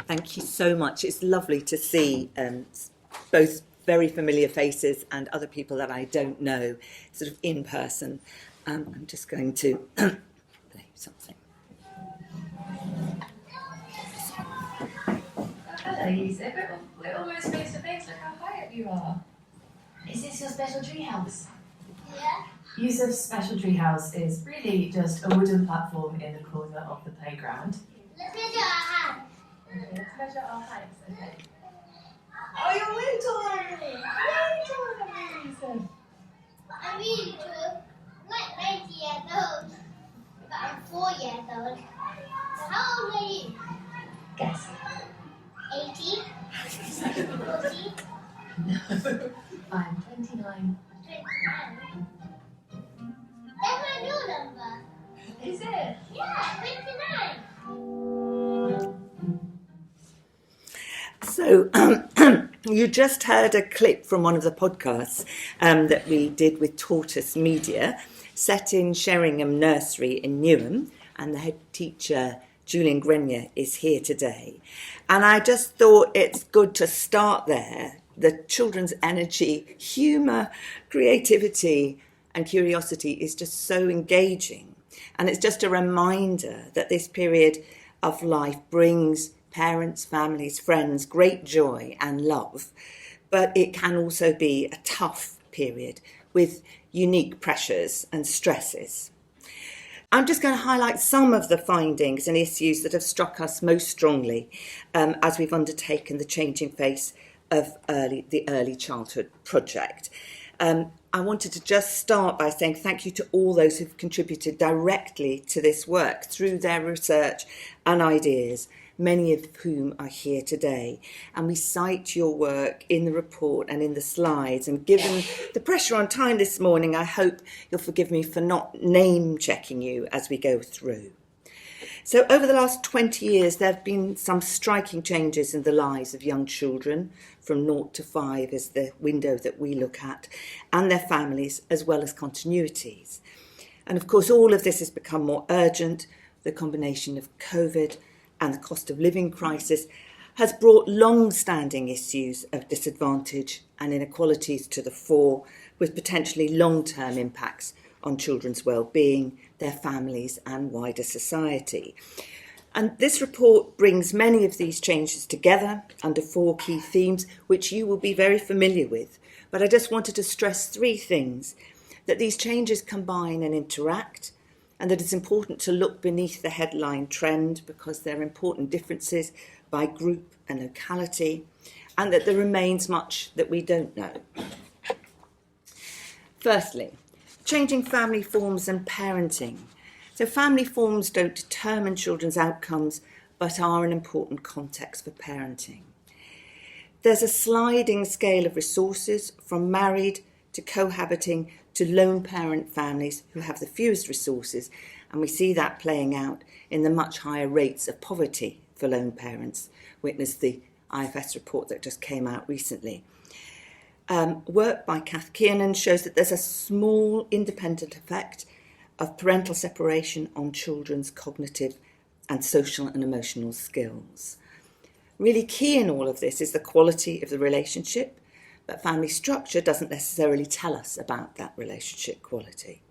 Thank you so much. It's lovely to see both very familiar faces and other people that I don't know sort of in person. I'm just going to play something. Hello, Yusuf. We're almost face to face. Look how high up you are. Is this your special treehouse? Yeah. Yusuf's special treehouse is really just a wooden platform in the corner of the playground. Let's measure our hands. Okay, let's measure our heights. Okay. Oh, you're way taller than me. Way taller than me, Yusuf. I'm really tall. I'm like 90 years old. But I'm 4 years old. How old are you? Guess. 80? 40? No. I'm 29. 29? That's my new number. Is it? Yeah, 29. So you just heard a clip from one of the podcasts that we did with Tortoise Media, set in Sheringham Nursery in Newham, and the head teacher, Julian Grenier, is here today. And I just thought it's good to start there. The children's energy, humour, creativity and curiosity is just so engaging. And it's just a reminder that this period of life brings parents, families, friends great joy and love. But it can also be a tough period with unique pressures and stresses. I'm just going to highlight some of the findings and issues that have struck us most strongly as we've undertaken the Changing Face of the Early Childhood Project. I wanted to just start by saying thank you to all those who've contributed directly to this work through their research and ideas, many of whom are here today. And we cite your work in the report and in the slides. And given the pressure on time this morning, I hope you'll forgive me for not name-checking you as we go through. So over the last 20 years, there have been some striking changes in the lives of young children, from 0 to 5 is the window that we look at, and their families, as well as continuities. And of course, all of this has become more urgent. The combination of COVID and the cost of living crisis has brought long-standing issues of disadvantage and inequalities to the fore, with potentially long-term impacts on children's well-being, their families and wider society. And this report brings many of these changes together under 4 key themes, which you will be very familiar with. But I just wanted to stress 3 things: that these changes combine and interact, and that it's important to look beneath the headline trend because there are important differences by group and locality, and that there remains much that we don't know. Firstly, changing family forms and parenting. So family forms don't determine children's outcomes, but are an important context for parenting. There's a sliding scale of resources from married to cohabiting to lone parent families who have the fewest resources, and we see that playing out in the much higher rates of poverty for lone parents. Witness the IFS report that just came out recently. Work by Kath Kiernan shows that there's a small independent effect of parental separation on children's cognitive and social and emotional skills. Really key in all of this is the quality of the relationship, but family structure doesn't necessarily tell us about that relationship quality.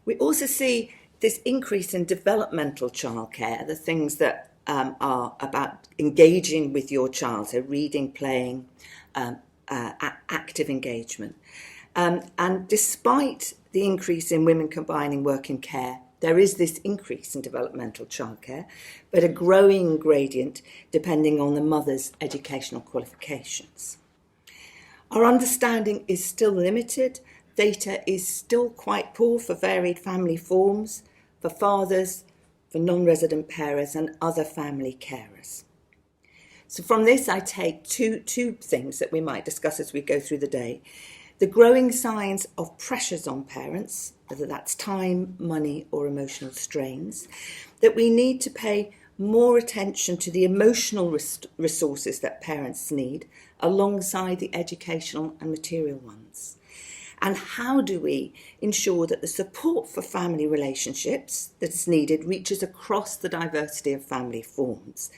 We also see this increase in developmental childcare, the things that are about engaging with your child, so reading, playing, active engagement. And despite the increase in women combining work and care, there is this increase in developmental childcare, but a growing gradient depending on the mother's educational qualifications. Our understanding is still limited. Data is still quite poor for varied family forms, for fathers, for non-resident parents and other family carers. So from this, I take two things that we might discuss as we go through the day. The growing signs of pressures on parents, whether that's time, money or emotional strains, that we need to pay more attention to the emotional resources that parents need alongside the educational and material ones. And how do we ensure that the support for family relationships that's needed reaches across the diversity of family forms?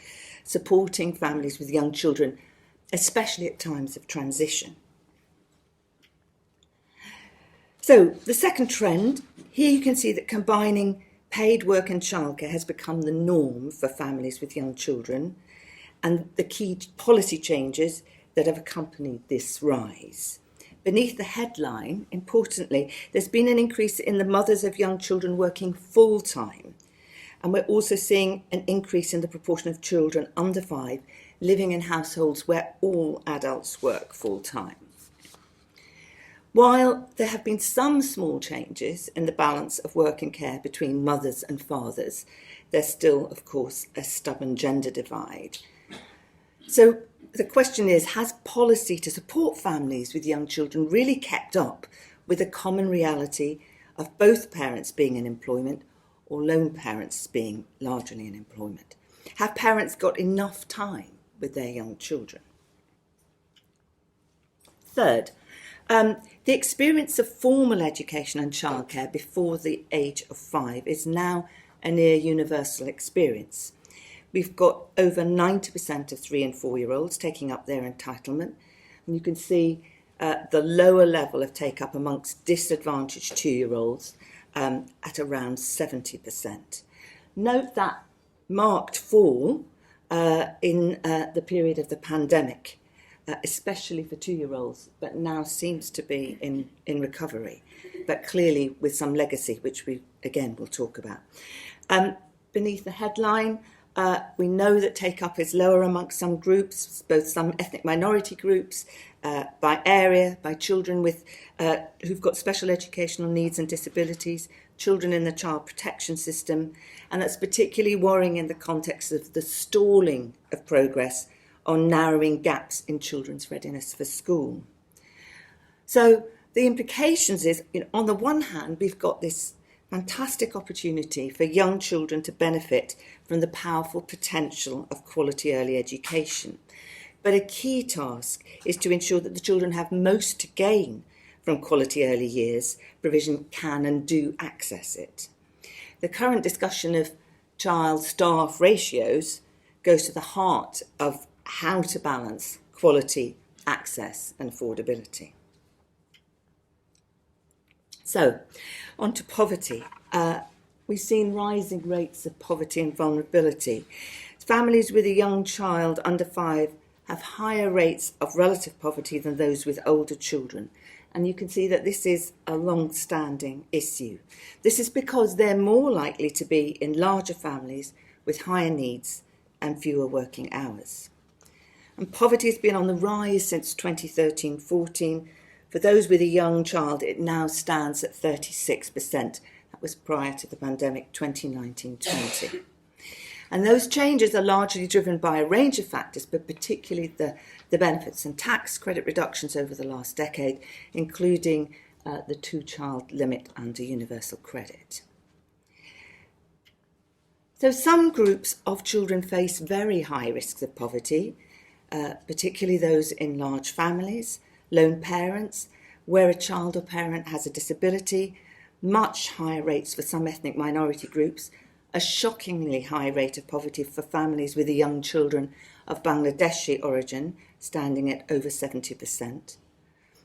supporting families with young children, especially at times of transition. So the second trend, here you can see that combining paid work and childcare has become the norm for families with young children, and the key policy changes that have accompanied this rise. Beneath the headline, importantly, there's been an increase in the mothers of young children working full-time, and we're also seeing an increase in the proportion of children under 5 living in households where all adults work full-time. While there have been some small changes in the balance of work and care between mothers and fathers, there's still, of course, a stubborn gender divide. So the question is, has policy to support families with young children really kept up with the common reality of both parents being in employment or lone parents being largely in employment? Have parents got enough time with their young children? Third, the experience of formal education and childcare before the age of 5 is now a near universal experience. We've got over 90% of 3 and 4-year-olds taking up their entitlement, and you can see the lower level of take-up amongst disadvantaged 2-year-olds at around 70%. Note that marked fall in the period of the pandemic, especially for 2-year-olds, but now seems to be in recovery, but clearly with some legacy, which we, again, will talk about. Beneath the headline, we know that take-up is lower amongst some groups, both some ethnic minority groups, by area, by children with who've got special educational needs and disabilities, children in the child protection system, and that's particularly worrying in the context of the stalling of progress on narrowing gaps in children's readiness for school. So the implications is, on the one hand, we've got this fantastic opportunity for young children to benefit from the powerful potential of quality early education. But a key task is to ensure that the children have most to gain from quality early years provision can and do access it. The current discussion of child-staff ratios goes to the heart of how to balance quality, access and affordability. So, on to poverty. We've seen rising rates of poverty and vulnerability. Families with a young child under 5 have higher rates of relative poverty than those with older children. And you can see that this is a long-standing issue. This is because they're more likely to be in larger families with higher needs and fewer working hours. And poverty has been on the rise since 2013-14. For those with a young child, it now stands at 36%. That was prior to the pandemic, 2019-20. And those changes are largely driven by a range of factors, but particularly the benefits and tax credit reductions over the last decade, including the 2-child limit under universal credit. So some groups of children face very high risks of poverty, particularly those in large families, lone parents, where a child or parent has a disability, much higher rates for some ethnic minority groups, a shockingly high rate of poverty for families with young children of Bangladeshi origin, standing at over 70%.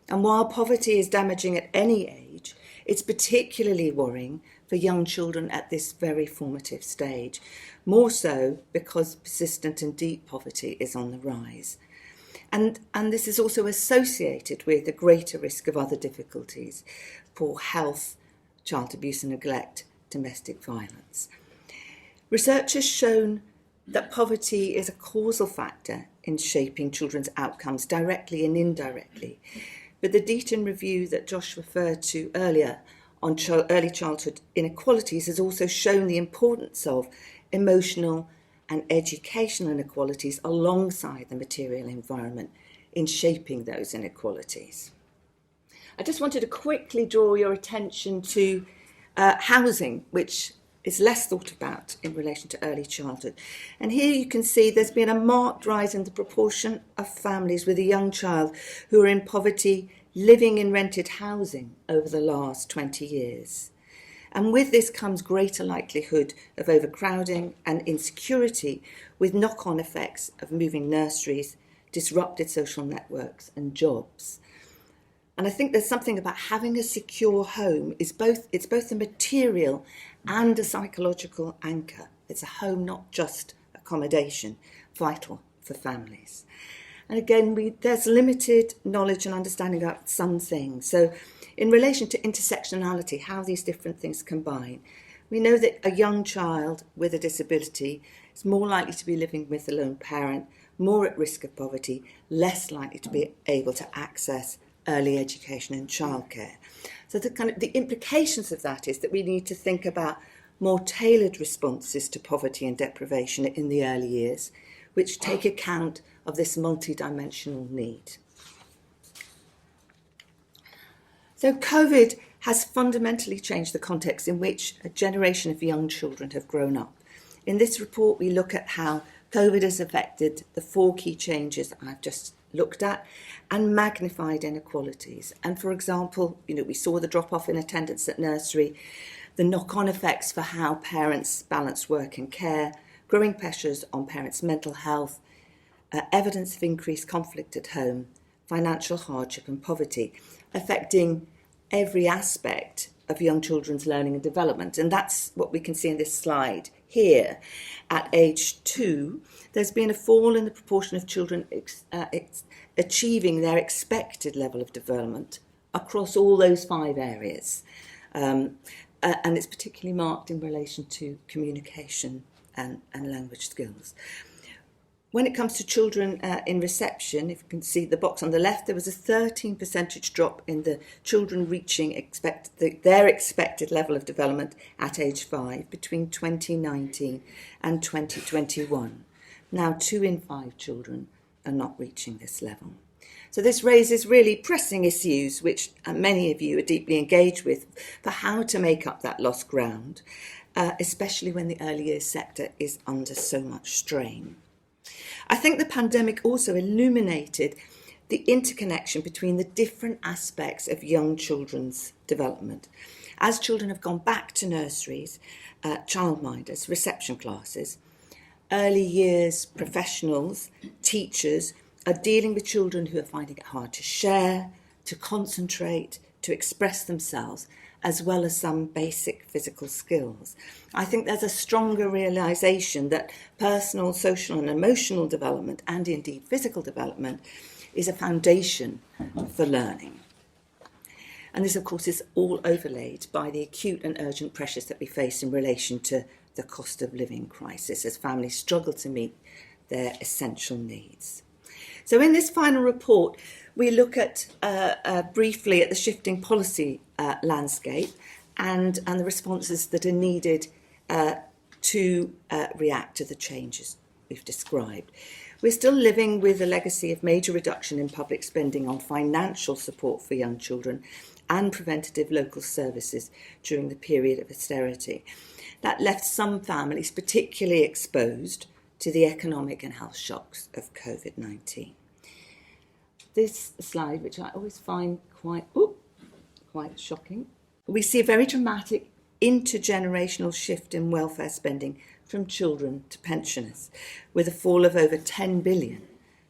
And while poverty is damaging at any age, it's particularly worrying for young children at this very formative stage, more so because persistent and deep poverty is on the rise. And this is also associated with a greater risk of other difficulties, poor health, child abuse and neglect, domestic violence. Research has shown that poverty is a causal factor in shaping children's outcomes directly and indirectly. But the Deaton review that Josh referred to earlier on early childhood inequalities has also shown the importance of emotional and educational inequalities alongside the material environment in shaping those inequalities. I just wanted to quickly draw your attention to housing, which is less thought about in relation to early childhood. And here you can see there's been a marked rise in the proportion of families with a young child who are in poverty living in rented housing over the last 20 years. And with this comes greater likelihood of overcrowding and insecurity, with knock-on effects of moving nurseries, disrupted social networks and jobs. And I think there's something about having a secure home it's both a material and a psychological anchor. It's a home, not just accommodation, vital for families. And again, there's limited knowledge and understanding about some things. So in relation to intersectionality, how these different things combine, we know that a young child with a disability is more likely to be living with a lone parent, more at risk of poverty, less likely to be able to access early education and childcare. So the implications of that is that we need to think about more tailored responses to poverty and deprivation in the early years, which take account of this multidimensional need. So COVID has fundamentally changed the context in which a generation of young children have grown up. In this report, we look at how COVID has affected the 4 key changes I've just looked at and magnified inequalities. And for example, we saw the drop-off in attendance at nursery, the knock-on effects for how parents balance work and care, growing pressures on parents' mental health, evidence of increased conflict at home, financial hardship and poverty, affecting every aspect of young children's learning and development. And that's what we can see in this slide here. At age 2, there's been a fall in the proportion of children achieving their expected level of development across all those 5 areas. And it's particularly marked in relation to communication and language skills. When it comes to children in reception, if you can see the box on the left, there was a 13% drop in the children reaching their expected level of development at age 5 between 2019 and 2021. Now 2 in 5 children are not reaching this level. So this raises really pressing issues, which many of you are deeply engaged with, for how to make up that lost ground, especially when the early years sector is under so much strain. I think the pandemic also illuminated the interconnection between the different aspects of young children's development. As children have gone back to nurseries, childminders, reception classes, early years professionals, teachers are dealing with children who are finding it hard to share, to concentrate, to express themselves, as well as some basic physical skills. I think there's a stronger realisation that personal, social and emotional development, and indeed physical development, is a foundation for learning. And this, of course, is all overlaid by the acute and urgent pressures that we face in relation to the cost of living crisis as families struggle to meet their essential needs. So in this final report, we look at briefly at the shifting policy landscape and the responses that are needed to react to the changes we've described. We're still living with a legacy of major reduction in public spending on financial support for young children and preventative local services during the period of austerity. That left some families particularly exposed to the economic and health shocks of COVID-19. This slide, which I always find quite shocking, we see a very dramatic intergenerational shift in welfare spending from children to pensioners, with a fall of over 10 billion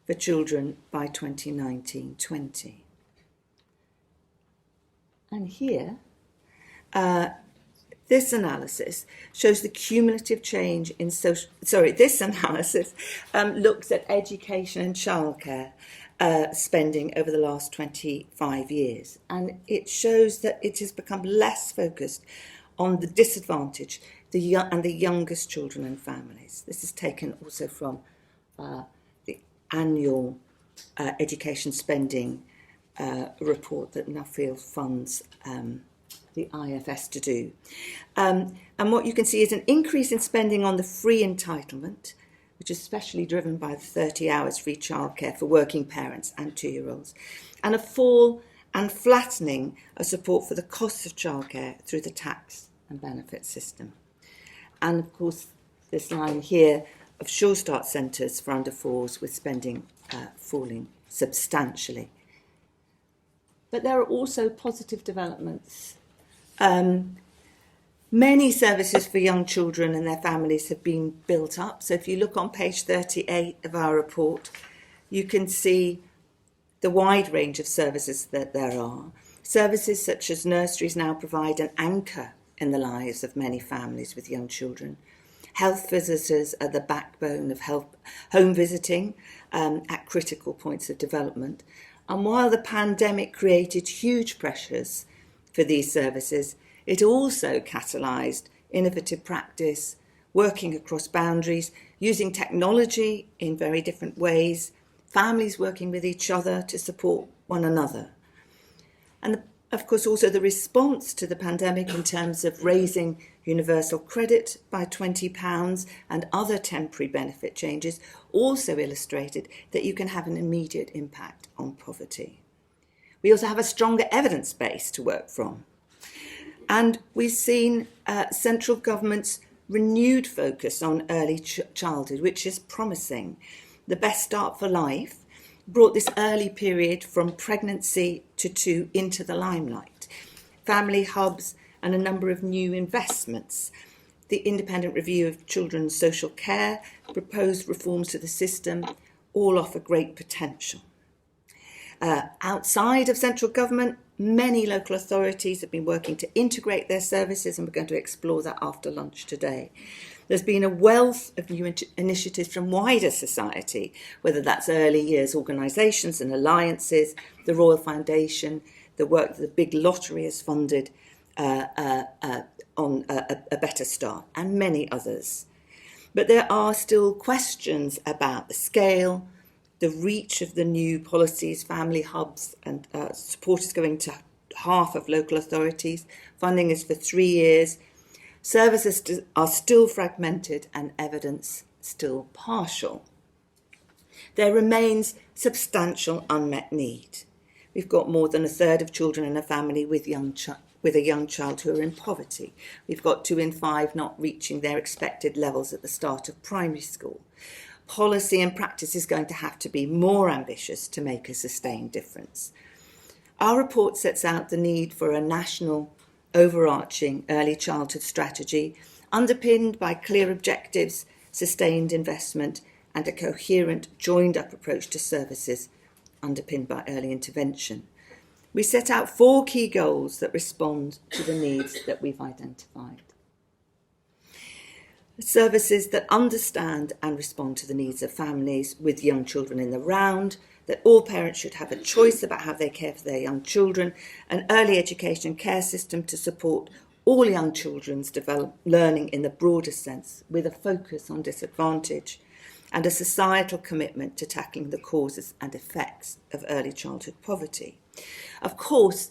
for children by 2019-20. And here, this analysis shows the cumulative change in this analysis looks at education and childcare spending over the last 25 years. And it shows that it has become less focused on the disadvantaged and the youngest children and families. This is taken also from the annual education spending report that Nuffield funds the IFS to do. And what you can see is an increase in spending on the free entitlement, which is especially driven by the 30 hours free childcare for working parents and 2-year-olds, and a fall and flattening of support for the costs of childcare through the tax and benefit system. And of course, this line here of Sure Start centres for under 4s with spending falling substantially. But there are also positive developments. Many services for young children and their families have been built up. So if you look on page 38 of our report, you can see the wide range of services that there are. Services such as nurseries now provide an anchor in the lives of many families with young children. Health visitors are the backbone of home visiting at critical points of development. And while the pandemic created huge pressures for these services, it also catalysed innovative practice, working across boundaries, using technology in very different ways, families working with each other to support one another. And of course also the response to the pandemic in terms of raising universal credit by £20 and other temporary benefit changes also illustrated that you can have an immediate impact on poverty. We also have a stronger evidence base to work from. And we've seen central government's renewed focus on early childhood, which is promising. The Best Start for Life brought this early period from pregnancy to 2 into the limelight. Family hubs and a number of new investments. The independent review of children's social care, proposed reforms to the system, all offer great potential. Outside of central government, many local authorities have been working to integrate their services, and we're going to explore that after lunch today. There's been a wealth of new initiatives from wider society, whether that's early years organisations and alliances, the Royal Foundation, the work that the Big Lottery has funded on a better start, and many others. But there are still questions about the scale, the reach of the new policies, family hubs, and support is going to half of local authorities. Funding is for 3 years. Services are still fragmented and evidence still partial. There remains substantial unmet need. We've got more than a third of children in a family with a young child who are in poverty. We've got 2 in 5 not reaching their expected levels at the start of primary school. Policy and practice is going to have to be more ambitious to make a sustained difference. Our report sets out the need for a national overarching early childhood strategy underpinned by clear objectives, sustained investment, and a coherent joined-up approach to services underpinned by early intervention. We set out 4 key goals that respond to the needs that we've identified. Services that understand and respond to the needs of families with young children in the round, that all parents should have a choice about how they care for their young children, an early education care system to support all young children's learning in the broadest sense, with a focus on disadvantage, and a societal commitment to tackling the causes and effects of early childhood poverty. Of course,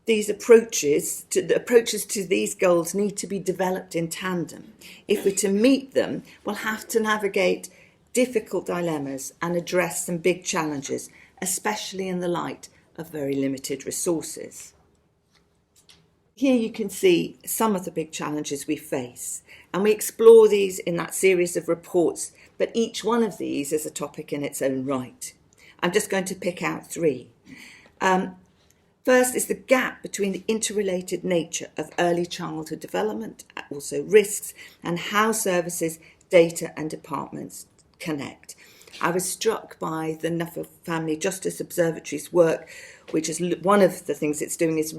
these approaches to these goals need to be developed in tandem. If we're to meet them, we'll have to navigate difficult dilemmas and address some big challenges, especially in the light of very limited resources. Here you can see some of the big challenges we face, and we explore these in that series of reports, but each one of these is a topic in its own right. I'm just going to pick out 3. First is the gap between the interrelated nature of early childhood development, also risks, and how services, data and departments connect. I was struck by the Nuffield Family Justice Observatory's work, which is one of the things it's doing is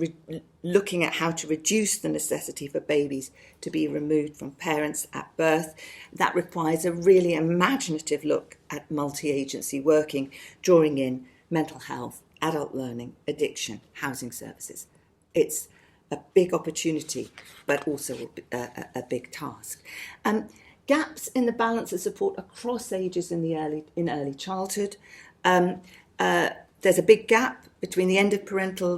looking at how to reduce the necessity for babies to be removed from parents at birth. That requires a really imaginative look at multi-agency working, drawing in mental health, adult learning, addiction, housing services. It's a big opportunity, but also a big task. Gaps in the balance of support across ages in early childhood. There's a big gap between the end of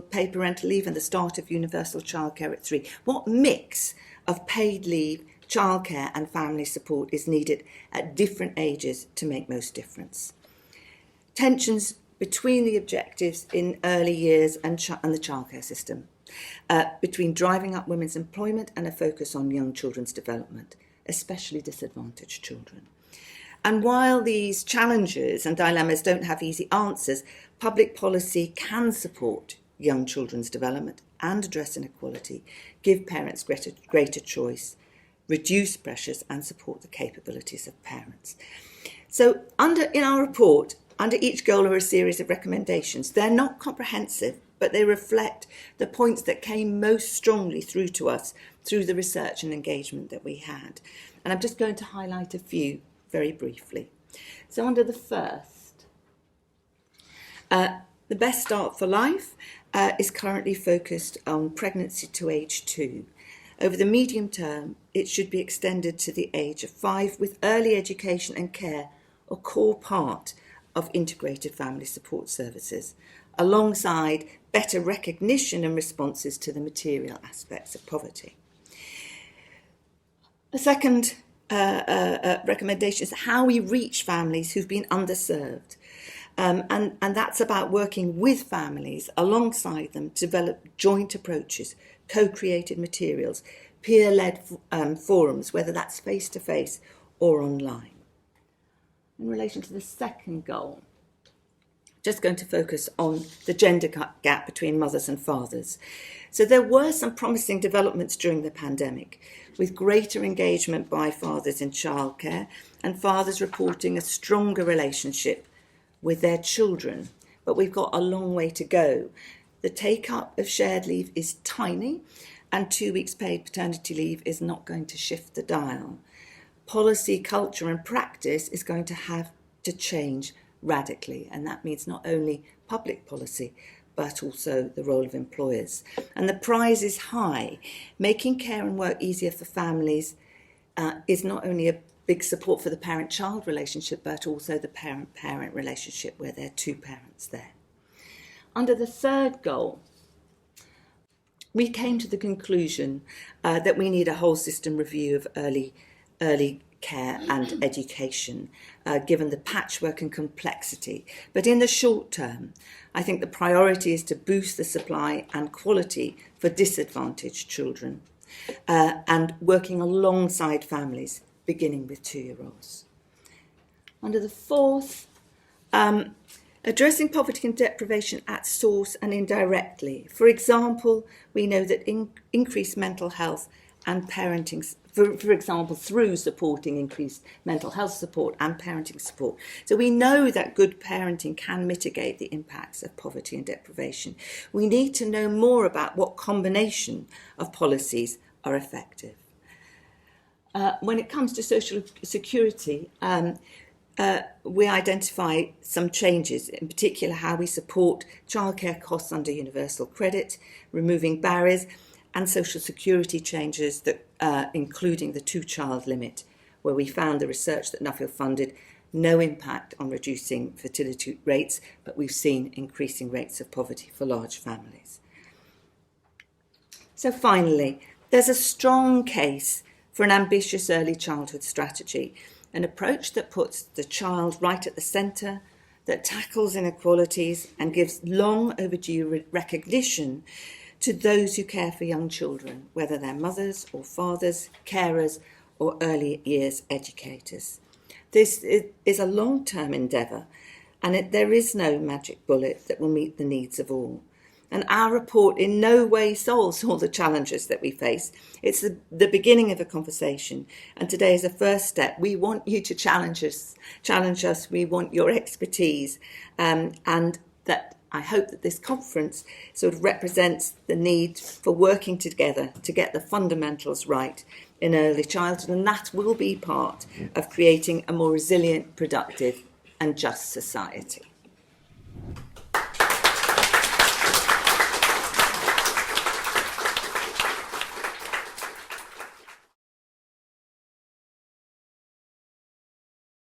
paid parental leave and the start of universal childcare at 3. What mix of paid leave, childcare and family support is needed at different ages to make most difference? Tensions between the objectives in early years and the childcare system, between driving up women's employment and a focus on young children's development, especially disadvantaged children. And while these challenges and dilemmas don't have easy answers, public policy can support young children's development and address inequality, give parents greater choice, reduce pressures and support the capabilities of parents. So in our report, under each goal are a series of recommendations. They're not comprehensive, but they reflect the points that came most strongly through to us through the research and engagement that we had. And I'm just going to highlight a few very briefly. So under the first, the Best Start for Life is currently focused on pregnancy to age 2. Over the medium term, it should be extended to the age of 5, with early education and care a core part of integrated family support services, alongside better recognition and responses to the material aspects of poverty. The second recommendation is how we reach families who've been underserved. And that's about working with families alongside them to develop joint approaches, co-created materials, peer-led forums, whether that's face-to-face or online. In relation to the second goal, just going to focus on the gender gap between mothers and fathers. So there were some promising developments during the pandemic, with greater engagement by fathers in childcare and fathers reporting a stronger relationship with their children. But we've got a long way to go. The take-up of shared leave is tiny, and 2 weeks paid paternity leave is not going to shift the dial. Policy, culture and practice is going to have to change radically, and that means not only public policy but also the role of employers. And the prize is high. Making care and work easier for families is not only a big support for the parent-child relationship but also the parent-parent relationship where there are 2 parents there. Under the third goal, we came to the conclusion that we need a whole system review of early care and education, given the patchwork and complexity. But in the short term, I think the priority is to boost the supply and quality for disadvantaged children and working alongside families, beginning with 2-year-olds. Under the fourth, addressing poverty and deprivation at source and indirectly. For example, we know that increased mental health and parenting, for example, through supporting increased mental health support and parenting support. So we know that good parenting can mitigate the impacts of poverty and deprivation. We need to know more about what combination of policies are effective. When it comes to social security, we identify some changes, in particular how we support childcare costs under universal credit, removing barriers, and social security changes that including the 2-child limit, where we found the research that Nuffield funded no impact on reducing fertility rates, but we've seen increasing rates of poverty for large families. So finally, there's a strong case for an ambitious early childhood strategy, an approach that puts the child right at the centre, that tackles inequalities and gives long overdue recognition to those who care for young children, whether they're mothers or fathers, carers or early years educators. This is a long-term endeavour, and there is no magic bullet that will meet the needs of all. And our report in no way solves all the challenges that we face. It's the beginning of a conversation, and today is a first step. We want you to challenge us. We want your expertise, and that I hope that this conference sort of represents the need for working together to get the fundamentals right in early childhood, and that will be part of creating a more resilient, productive and just society.